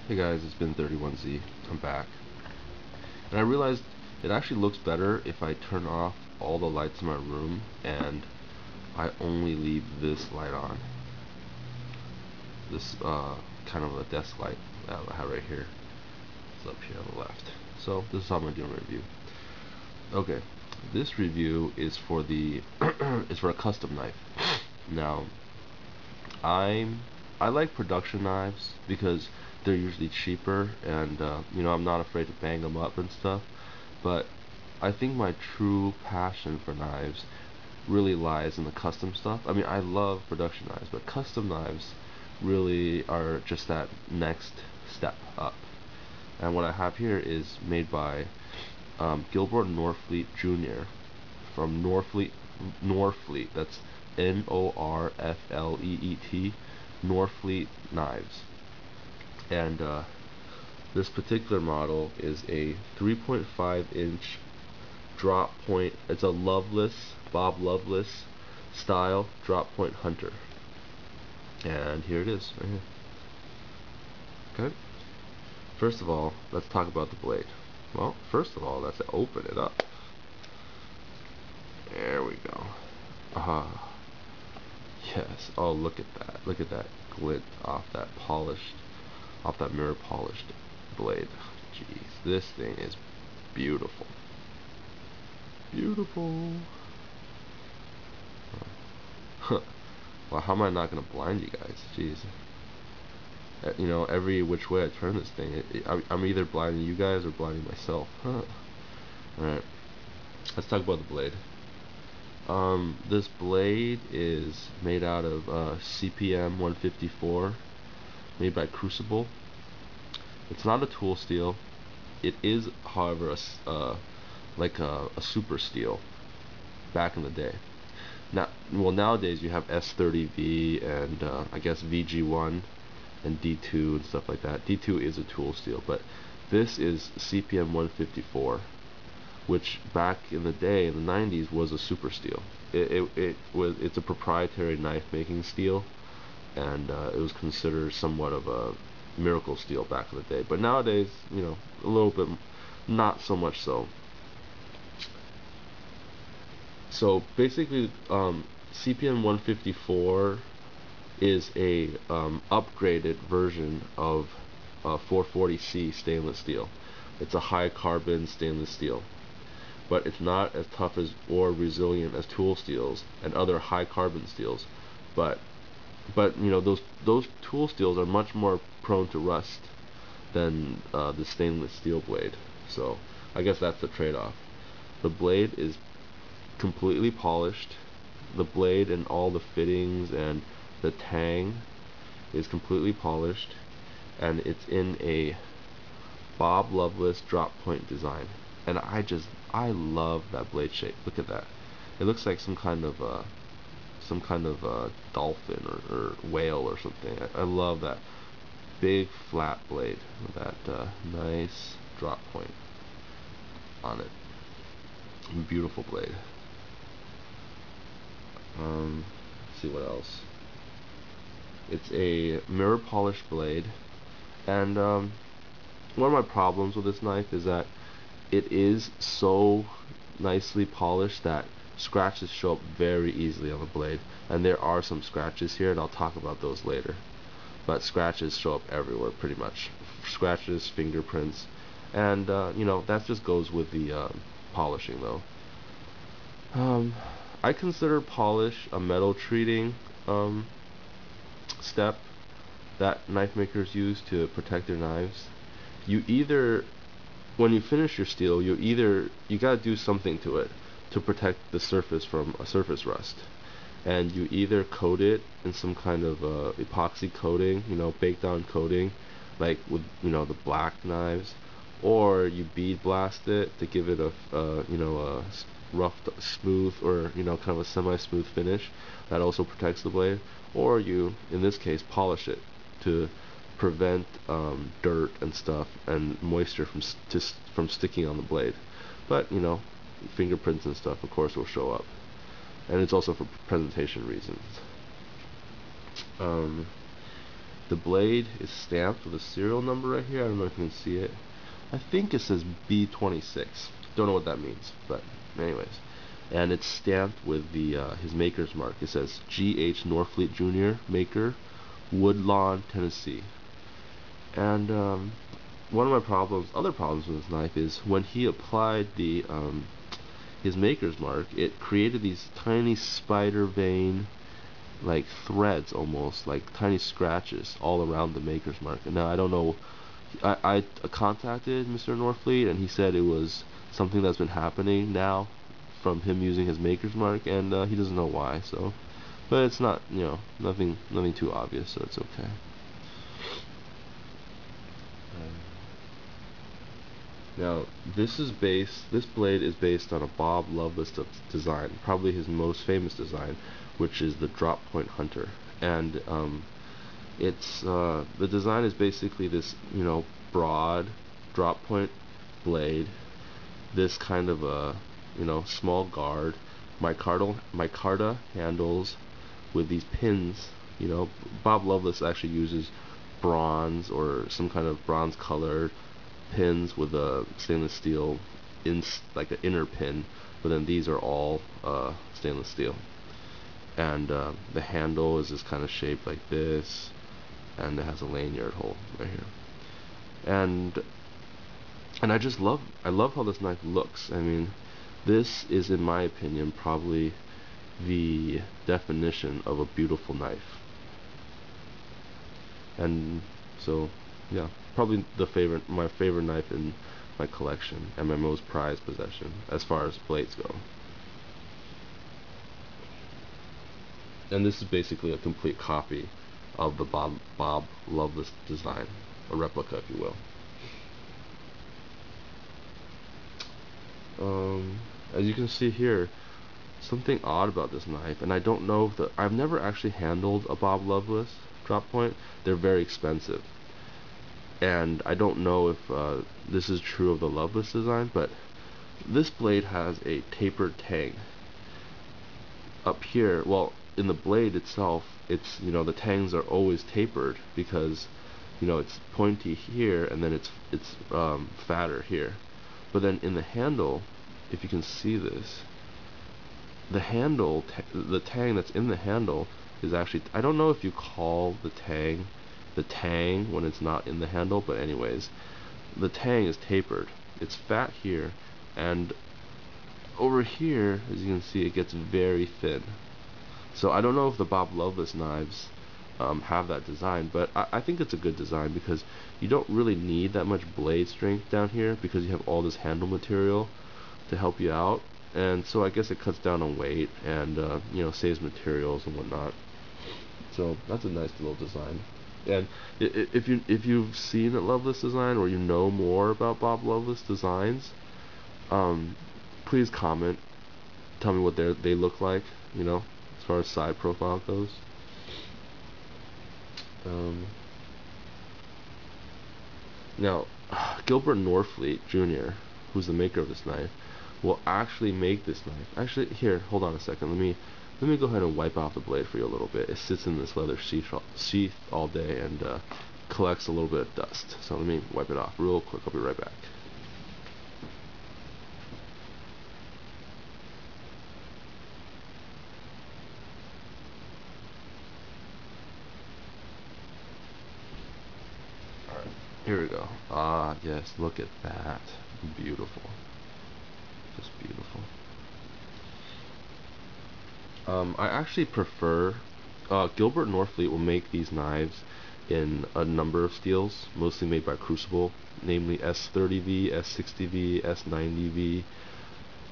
Hey guys, it's been 31Z. I'm back. And I realized it actually looks better if I turn off all the lights in my room and I only leave this light on. This kind of a desk light that I have right here. It's up here on the left. So this is how I'm gonna do a review. Okay, this review is for the is for a custom knife. Now, I like production knives because they're usually cheaper, and I'm not afraid to bang them up and stuff. But I think my true passion for knives really lies in the custom stuff. I mean, I love production knives, but custom knives really are just that next step up. And what I have here is made by Gilbert Norfleet Jr. from Norfleet. That's Norfleet. Norfleet knives. And this particular model is a 3.5-inch drop point. It's a Loveless, Bob Loveless style drop point hunter. And here it is, right here. Okay. First of all, let's talk about the blade. Well, first of all, let's open it up. There we go. Ah, yes. Oh, look at that. Look at that glint off that mirror polished blade. Jeez, this thing is beautiful. Beautiful. Well, how am I not gonna blind you guys? Jeez. Every which way I turn this thing, I'm either blinding you guys or blinding myself. Huh. Alright, let's talk about the blade. This blade is made out of CPM 154, made by Crucible. It's not a tool steel. It is, however, like a super steel back in the day. Nowadays you have S30V and I guess VG1 and D2 and stuff like that. D2 is a tool steel, but this is CPM 154, which back in the day, in the 90s, was a super steel. It's a proprietary knife making steel, and it was considered somewhat of a miracle steel back in the day. But nowadays, a little bit, not so much so. So basically, CPM 154 is a upgraded version of 440C stainless steel. It's a high carbon stainless steel, but it's not as tough as or resilient as tool steels and other high carbon steels. But those tool steels are much more prone to rust than the stainless steel blade. So I guess that's the trade-off. The blade is completely polished. The blade and all the fittings and the tang is completely polished, and it's in a Bob Loveless drop point design. And I love that blade shape. Look at that. It looks like some kind of dolphin or whale or something. I love that big flat blade with that nice drop point on it. Beautiful blade. Let's see what else. It's a mirror polished blade, and one of my problems with this knife is that it is so nicely polished that scratches show up very easily on the blade, and there are some scratches here, and I'll talk about those later. But scratches show up everywhere, pretty much. Scratches, fingerprints, and that just goes with the polishing, though. I consider polish a metal treating step that knife makers use to protect their knives. When you finish your steel, you gotta do something to it to protect the surface from a surface rust. And you either coat it in some kind of epoxy coating, baked on coating, like with the black knives, or you bead blast it to give it a rough, smooth, or kind of a semi-smooth finish that also protects the blade, or you, in this case, polish it to prevent dirt and stuff and moisture from sticking on the blade. But fingerprints and stuff, of course, will show up, and it's also for presentation reasons. The blade is stamped with a serial number right here. I don't know if you can see it. I think it says B26. Don't know what that means, but anyways. And it's stamped with the his maker's mark. It says G.H. Norfleet Jr. Maker, Woodlawn, Tennessee. And one of my other problems with this knife is when he applied the his maker's mark, it created these tiny spider vein like threads, almost like tiny scratches all around the maker's mark. And now I don't know. I contacted Mr. Norfleet and he said it was something that's been happening now from him using his maker's mark, and he doesn't know why. So, but it's not, nothing too obvious, so it's okay. Now, this blade is based on a Bob Loveless design, probably his most famous design, which is the drop point hunter. And it's the design is basically this, broad drop point blade, this kind of a, small guard, micarta handles with these pins. Bob Loveless actually uses bronze or some kind of bronze colored pins with a stainless steel like an inner pin, but then these are all stainless steel. And the handle is this kind of shape like this, and it has a lanyard hole right here. And I love how this knife looks. I mean, this is, in my opinion, probably the definition of a beautiful knife. And so, yeah, probably my favorite knife in my collection, and my most prized possession as far as blades go. And this is basically a complete copy of the Bob Loveless design, a replica, if you will. As you can see here, something odd about this knife, and I don't know if I've never actually handled a Bob Loveless drop point. They're very expensive, and I don't know if this is true of the Loveless design, but this blade has a tapered tang up here. Well, in the blade itself, it's, the tangs are always tapered because, it's pointy here, and then it's fatter here. But then in the handle, if you can see this, the handle, the tang that's in the handle is actually, I don't know if you call the tang when it's not in the handle, but anyways, the tang is tapered. It's fat here, and over here, as you can see, it gets very thin. So I don't know if the Bob Loveless knives have that design, but I think it's a good design because you don't really need that much blade strength down here because you have all this handle material to help you out. And so I guess it cuts down on weight and saves materials and whatnot. So that's a nice little design. And if you've seen a Loveless design, or you know more about Bob Loveless designs, please comment. Tell me what they look like. As far as side profile goes. Now, Gilbert Norfleet Jr., who's the maker of this knife, will actually make this knife. Actually, here, hold on a second. Let me go ahead and wipe off the blade for you a little bit. It sits in this leather sheath all day and collects a little bit of dust. So let me wipe it off real quick. I'll be right back. Alright, here we go. Ah, yes, look at that. Beautiful. Just beautiful. I actually prefer, Gilbert Norfleet will make these knives in a number of steels, mostly made by Crucible, namely S30V, S60V, S90V,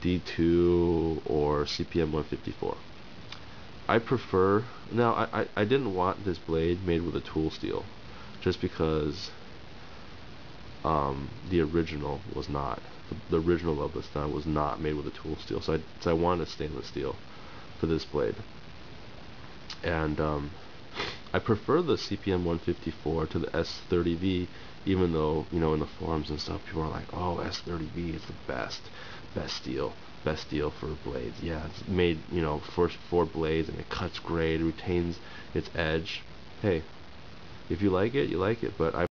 D2, or CPM 154. I prefer, now I didn't want this blade made with a tool steel, just because the original was not. The original Loveless style was not made with a tool steel, so I wanted stainless steel for this blade. And I prefer the CPM 154 to the S30V, even though, in the forums and stuff, people are like, oh, S30V is the best steel for blades. Yeah, it's made, for blades, and it cuts great, it retains its edge. Hey, If you like it, you like it, but I